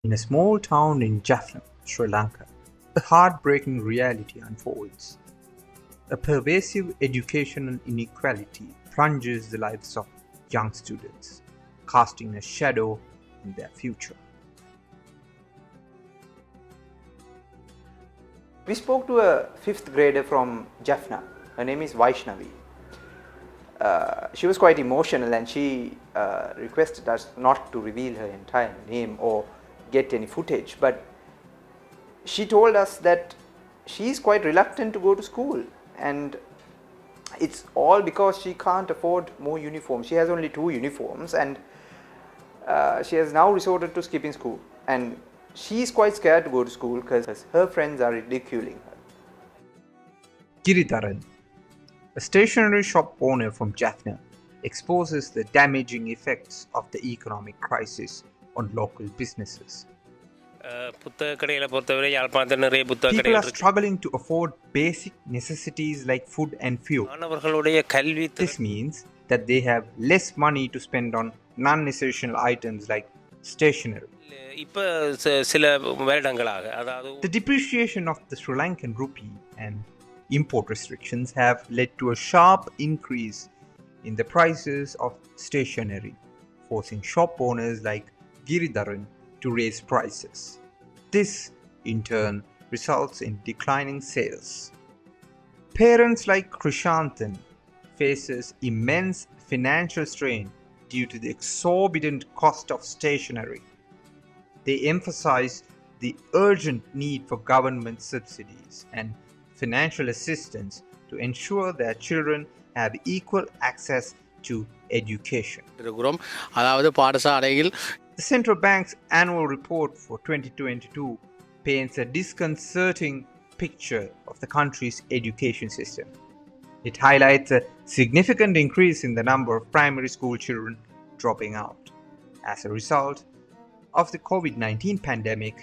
In a small town in Jaffna, Sri Lanka, a heartbreaking reality unfolds. A pervasive educational inequality plunges the lives of young students, casting a shadow in their future. We spoke to a fifth grader from Jaffna. Her name is Vaishnavi. She was quite emotional and she requested us not to reveal her entire name or get any footage, but she told us that she is quite reluctant to go to school, and it's all because she can't afford more uniforms. She has only 2 uniforms, and she has now resorted to skipping school, and she is quite scared to go to school because her friends are ridiculing her. Giridharan, a stationery shop owner from Jaffna, exposes the damaging effects of the economic crisis on local businesses. புத்தக கடைகளை பொறுத்தவரை யாழ்ப்பாணத்தில் நிறைய புத்தக People கடைகள் are இருக்கு. struggling to afford basic necessities like food and fuel. மாணவர்களுடைய கல்வி This means that they have less money to spend on non-essential items like stationery. இப்போ சில வருடங்களாக அதாவது The depreciation of the Sri Lankan rupee and import restrictions have led to a sharp increase in the prices of stationery, forcing shop owners like Giridharan to raise prices. This, in turn, results in declining sales. Parents like Krishanthan faces immense financial strain due to the exorbitant cost of stationery. They emphasize the urgent need for government subsidies and financial assistance to ensure their children have equal access to education. இருக்கிறோம். அதாவது பாடசாலையில் The central bank's annual report for 2022 paints a disconcerting picture of the country's education system. It highlights a significant increase in the number of primary school children dropping out as a result of the COVID-19 pandemic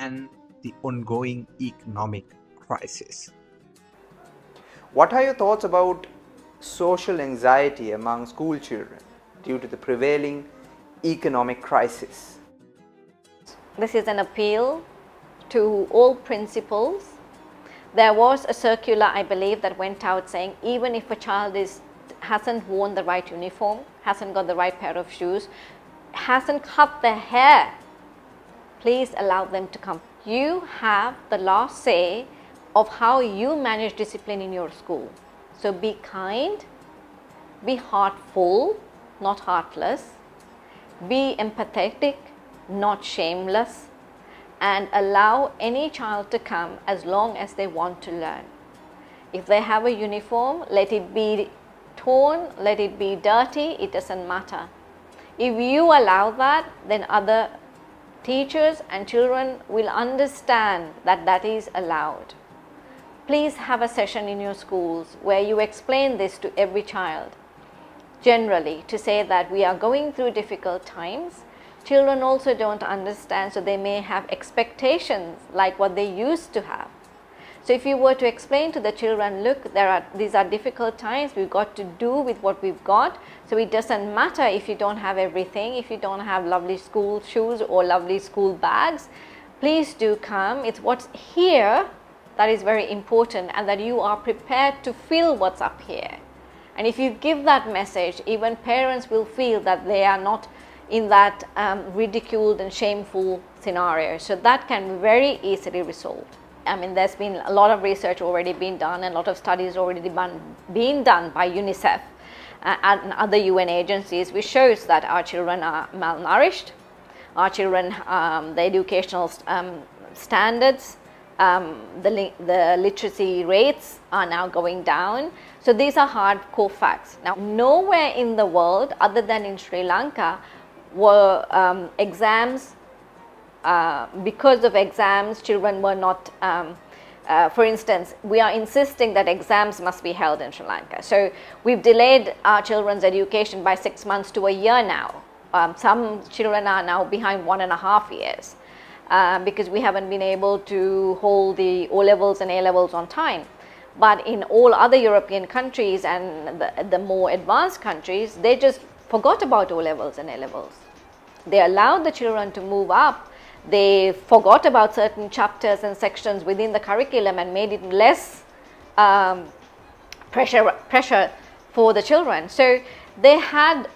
and the ongoing economic crisis. What are your thoughts about social anxiety among school children due to the prevailing economic crisis? This is an appeal to all principals. There was a circular, I believe, that went out saying even if a child hasn't worn the right uniform, hasn't got the right pair of shoes, hasn't cut their hair, please allow them to come. You have the last say of how you manage discipline in your school. So be kind, be heartful, not heartless, be empathetic, not shameless, and allow any child to come as long as they want to learn. If they have a uniform, let it be torn, let it be dirty, it doesn't matter. If you allow that, then other teachers and children will understand that that is allowed. Please have a session in your schools where you explain this to every child, generally, to say that we are going through difficult times. Children also don't understand, so they may have expectations like what they used to have. So if you were to explain to the children, look, these are difficult times, we've got to do with what we've got, so it doesn't matter if you don't have everything, if you don't have lovely school shoes or lovely school bags, please do come. It's what's here that is very important, and that you are prepared to feel what's up here. And if you give that message, even parents will feel that they are not in that ridiculed and shameful scenario. So that can be very easily resolved. I mean, there's been a lot of research already been done and a lot of studies already being done by UNICEF and other UN agencies, which shows that our children are malnourished, our children, the educational standards, the literacy rates are now going down. So these are hardcore facts. Now, nowhere in the world other than in Sri Lanka were exams, because of exams, children were not, for instance, we are insisting that exams must be held in Sri Lanka. So we've delayed our children's education by 6 months to a year now. Some children are now behind 1.5 years because we haven't been able to hold the O-levels and A-levels on time. But in all other European countries and the more advanced countries, they just forgot about O-levels and A-levels. They allowed the children to move up They forgot about certain chapters and sections within the curriculum and made it less pressure for the children. So they had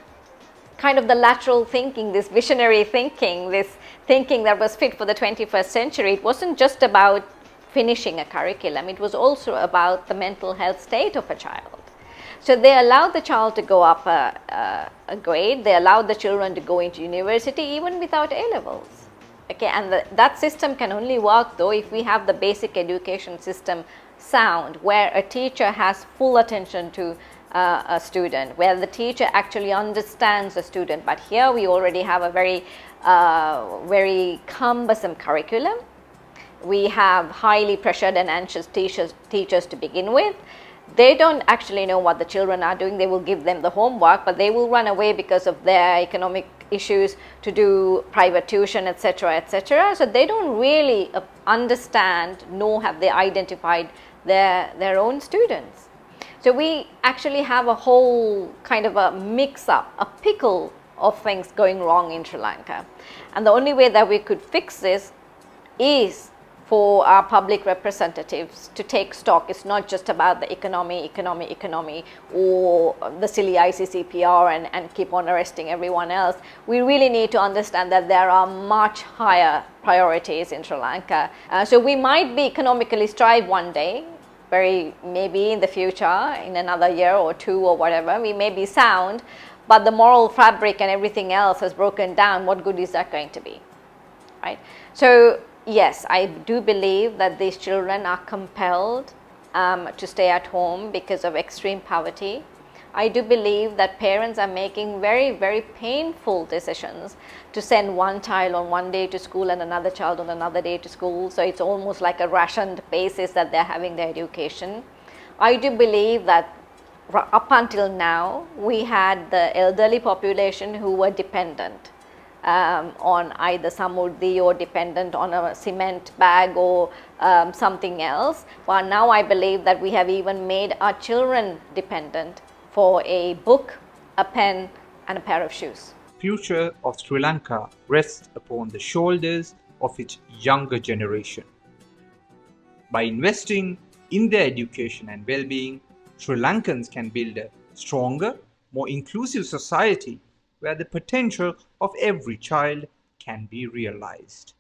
kind of the lateral thinking, this visionary thinking, this thinking that was fit for the 21st century. It wasn't just about finishing a curriculum, it was also about the mental health state of a child. So they allowed the child to go up a grade, they allowed the children to go into university even without A-levels. Okay, and that system can only work though if we have the basic education system sound, where a teacher has full attention to a student, where the teacher actually understands the student. But here we already have a very cumbersome curriculum. We have highly pressured and anxious teachers to begin with. They don't actually know what the children are doing. They will give them the homework, but they will run away because of their economic issues to do private tuition, etc., etc. So they don't really understand, nor have they identified their own students. So we actually have a whole kind of a mix-up, a pickle of things going wrong in Sri Lanka. And the only way that we could fix this is for our public representatives to take stock. It's not just about the economy, or the silly ICCPR and keep on arresting everyone else. We really need to understand that there are much higher priorities in Sri Lanka. So we might be economically strive one day, maybe in the future, in another year or two or whatever, we may be sound, but the moral fabric and everything else has broken down. What good is that going to be, right? So yes, I do believe that these children are compelled to stay at home because of extreme poverty. I do believe that parents are making very, very painful decisions to send one child on one day to school and another child on another day to school. So it's almost like a rationed basis that they're having their education. I do believe that up until now, we had the elderly population who were dependent on either samurdhi or dependent on a cement bag or something else. But now I believe that we have even made our children dependent for a book, a pen, and a pair of shoes. Future of Sri Lanka rests upon the shoulders of its younger generation. By investing in their education and well-being, Sri Lankans can build a stronger, more inclusive society where the potential of every child can be realized.